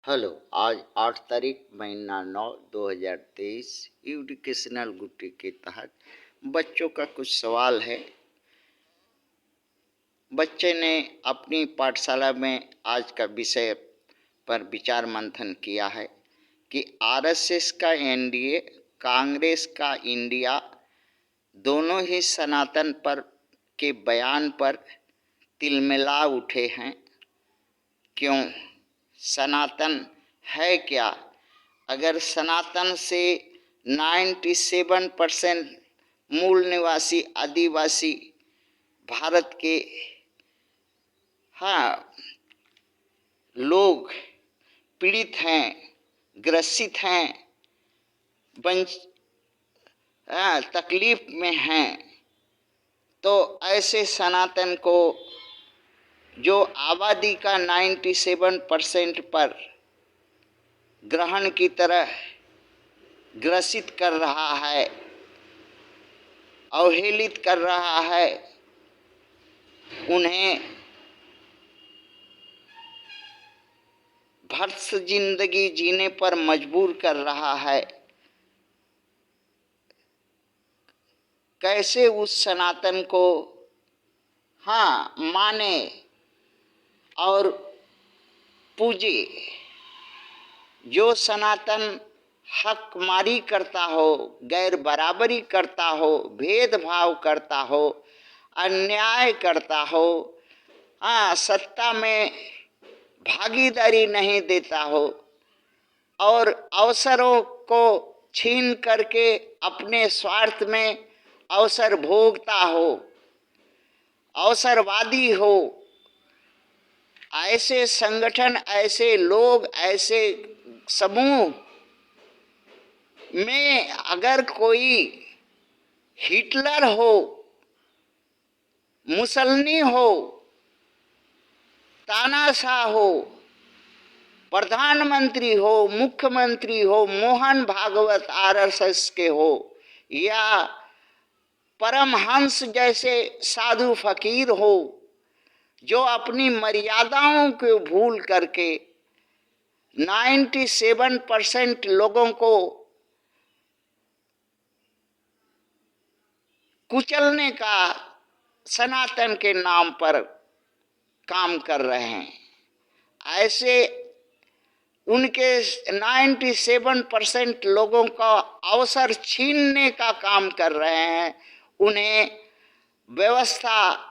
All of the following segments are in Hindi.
हेलो। आज 8 तारीख महीना 9 2023 एजुकेशनल गुट्टी के तहत बच्चों का कुछ सवाल है। बच्चे ने अपनी पाठशाला में आज का विषय पर विचार मंथन किया है कि आरएसएस का एनडीए, कांग्रेस का इंडिया दोनों ही सनातन पर के बयान पर तिलमिला उठे हैं। क्यों? सनातन है क्या? अगर सनातन से 97% मूल निवासी आदिवासी भारत के लोग पीड़ित हैं, ग्रसित हैं, तकलीफ में हैं, तो ऐसे सनातन को जो आबादी का 97% पर ग्रहण की तरह ग्रसित कर रहा है, अवहेलित कर रहा है, उन्हें भत्स जिंदगी जीने पर मजबूर कर रहा है, कैसे उस सनातन को माने और पूजे? जो सनातन हकमारी करता हो, गैर बराबरी करता हो, भेदभाव करता हो, अन्याय करता हो, सत्ता में भागीदारी नहीं देता हो और अवसरों को छीन करके अपने स्वार्थ में अवसर भोगता हो, अवसरवादी हो, ऐसे संगठन, ऐसे लोग, ऐसे समूह में अगर कोई हिटलर हो, मुसलनी हो, तानाशाह हो, प्रधानमंत्री हो, मुख्यमंत्री हो, मोहन भागवत आरएसएस के हो, या परमहंस जैसे साधु फकीर हो, जो अपनी मर्यादाओं को भूल करके 97% लोगों को कुचलने का सनातन के नाम पर काम कर रहे हैं, ऐसे उनके 97% लोगों का अवसर छीनने का काम कर रहे हैं, उन्हें व्यवस्था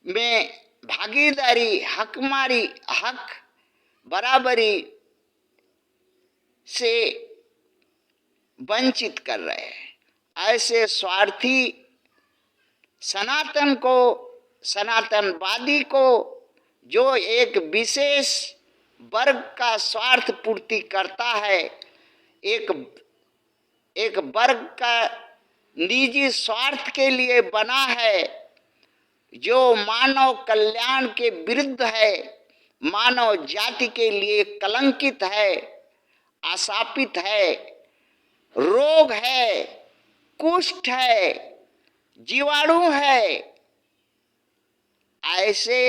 में भागीदारी, हकमारी, हक बराबरी से वंचित कर रहे हैं। ऐसे स्वार्थी सनातन को, सनातनवादी को, जो एक विशेष वर्ग का स्वार्थ पूर्ति करता है, एक वर्ग का निजी स्वार्थ के लिए बना है, जो मानव कल्याण के विरुद्ध है, मानव जाति के लिए कलंकित है, अशापित है, रोग है, कुष्ठ है, जीवाणु है, ऐसे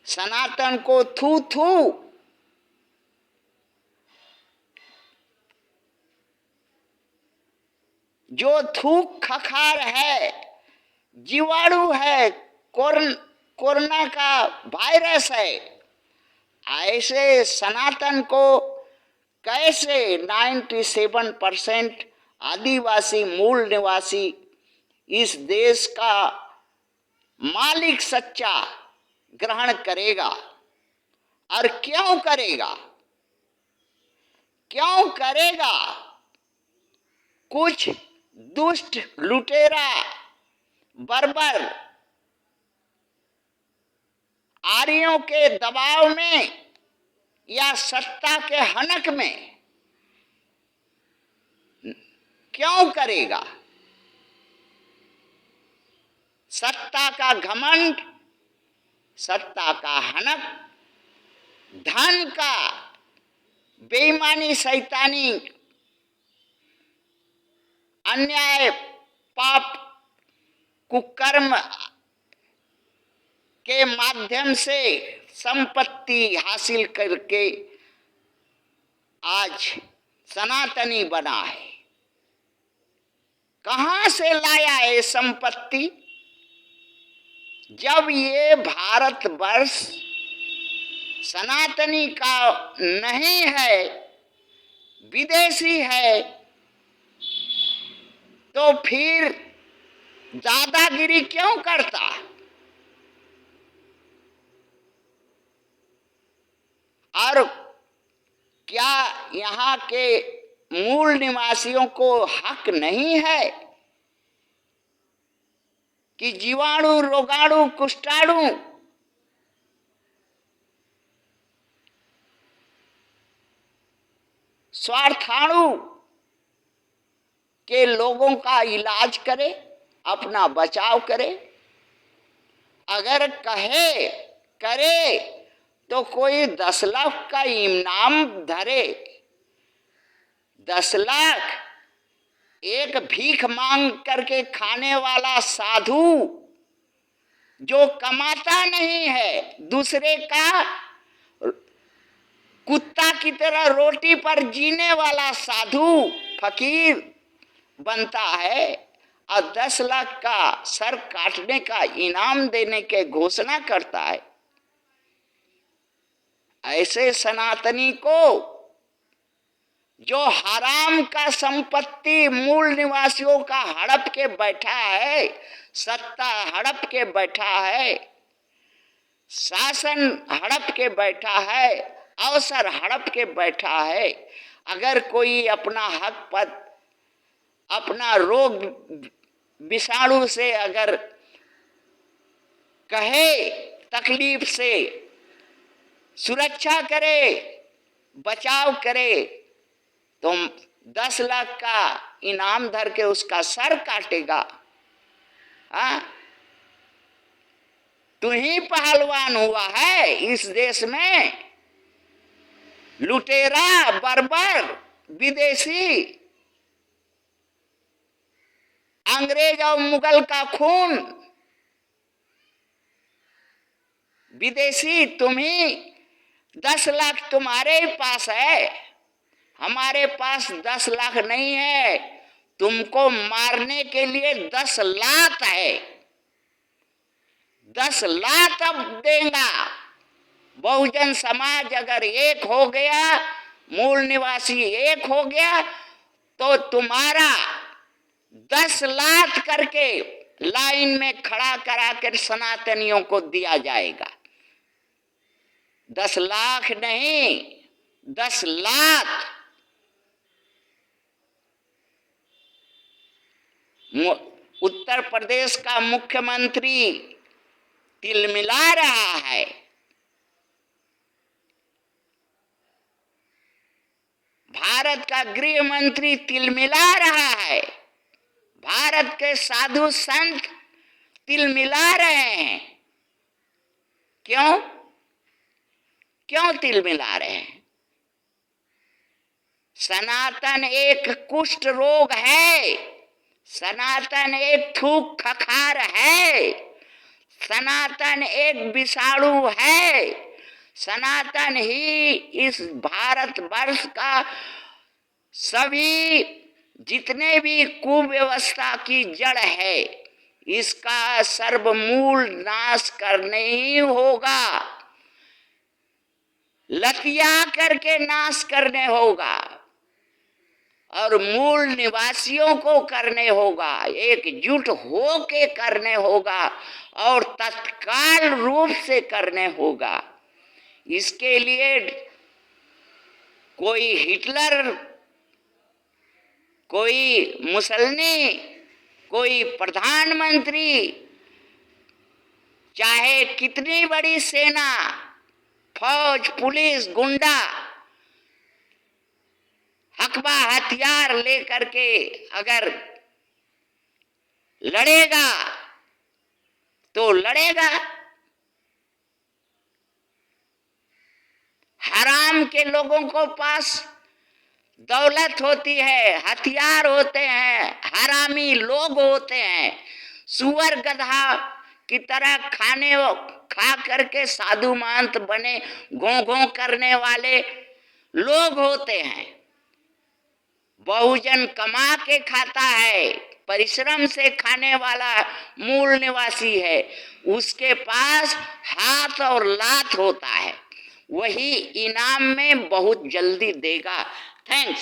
सनातन को थू थू जो थूक खखार है, जीवाणु है, कोरोना का वायरस है, ऐसे सनातन को कैसे 97% आदिवासी मूल निवासी इस देश का मालिक सच्चा ग्रहण करेगा? और क्यों करेगा? क्यों करेगा? कुछ दुष्ट लुटेरा बर्बर आर्यों के दबाव में या सत्ता के हनक में क्यों करेगा? सत्ता का घमंड, सत्ता का हनक, धन का बेईमानी, शैतानी, अन्याय, पाप, कुकर्म के माध्यम से संपत्ति हासिल करके आज सनातनी बना है। कहां से लाया है संपत्ति? जब ये भारतवर्ष सनातनी का नहीं है, विदेशी है, तो फिर दादागिरी क्यों करता? और क्या यहाँ के मूल निवासियों को हक नहीं है कि जीवाणु, रोगाणु, कुष्ठाणु स्वार्थाणु के लोगों का इलाज करे, अपना बचाव करे? अगर कहे करे तो कोई 10 लाख का इनाम धरे। 10 लाख एक भीख मांग करके खाने वाला साधु जो कमाता नहीं है, दूसरे का कुत्ता की तरह रोटी पर जीने वाला साधु फकीर बनता है और 10 लाख का सर काटने का इनाम देने के घोषणा करता है। ऐसे सनातनी को जो हराम का संपत्ति मूल निवासियों का हड़प के बैठा है, सत्ता हड़प के बैठा है, शासन हड़प के बैठा है, अवसर हड़प के बैठा है, अगर कोई अपना हक पद, अपना रोग विषाणु से अगर कहे, तकलीफ से सुरक्षा करे, बचाव करे, तो 10 लाख का इनाम धर के उसका सर काटेगा। हाँ, तू ही पहलवान हुआ है इस देश में। लुटेरा, बर्बर, विदेशी, अंग्रेज और मुगल का खून, विदेशी तुम ही। 10 लाख तुम्हारे ही पास है, हमारे पास 10 लाख नहीं है। तुमको मारने के लिए 10 लाख है। 10 लाख अब देगा। बहुजन समाज अगर एक हो गया, मूल निवासी एक हो गया, तो तुम्हारा 10 लाख करके लाइन में खड़ा करा कर सनातनियों को दिया जाएगा। 10 लाख नहीं, 10 लाख। उत्तर प्रदेश का मुख्यमंत्री तिलमिला रहा है। भारत का गृह मंत्री तिलमिला रहा है। भारत के साधु संत तिलमिला रहे हैं। क्यों? क्यों तिलमिला रहे हैं? सनातन एक कुष्ठ रोग है, सनातन एक थूक खखार है, सनातन एक विषाणु है। सनातन ही इस भारतवर्ष का सभी जितने भी कुव्यवस्था की जड़ है, इसका सर्वमूल नाश करने ही होगा। लतिया करके नाश करने होगा और मूल निवासियों को करने होगा, एकजुट हो के करने होगा और तत्काल रूप से करने होगा। इसके लिए कोई हिटलर, कोई मुसल्नी, कोई प्रधानमंत्री, चाहे कितनी बड़ी सेना, फौज, पुलिस, गुंडा हकबा हथियार लेकर के अगर लड़ेगा तो लड़ेगा। हराम के लोगों को पास दौलत होती है, हथियार होते हैं, हरामी लोग होते हैं, सुअर गधा की तरह खा करके साधु महंत बने घों घों करने वाले लोग होते हैं। बहुजन कमा के खाता है, परिश्रम से खाने वाला मूल निवासी है, उसके पास हाथ और लात होता है, वही इनाम में बहुत जल्दी देगा। थैंक्स।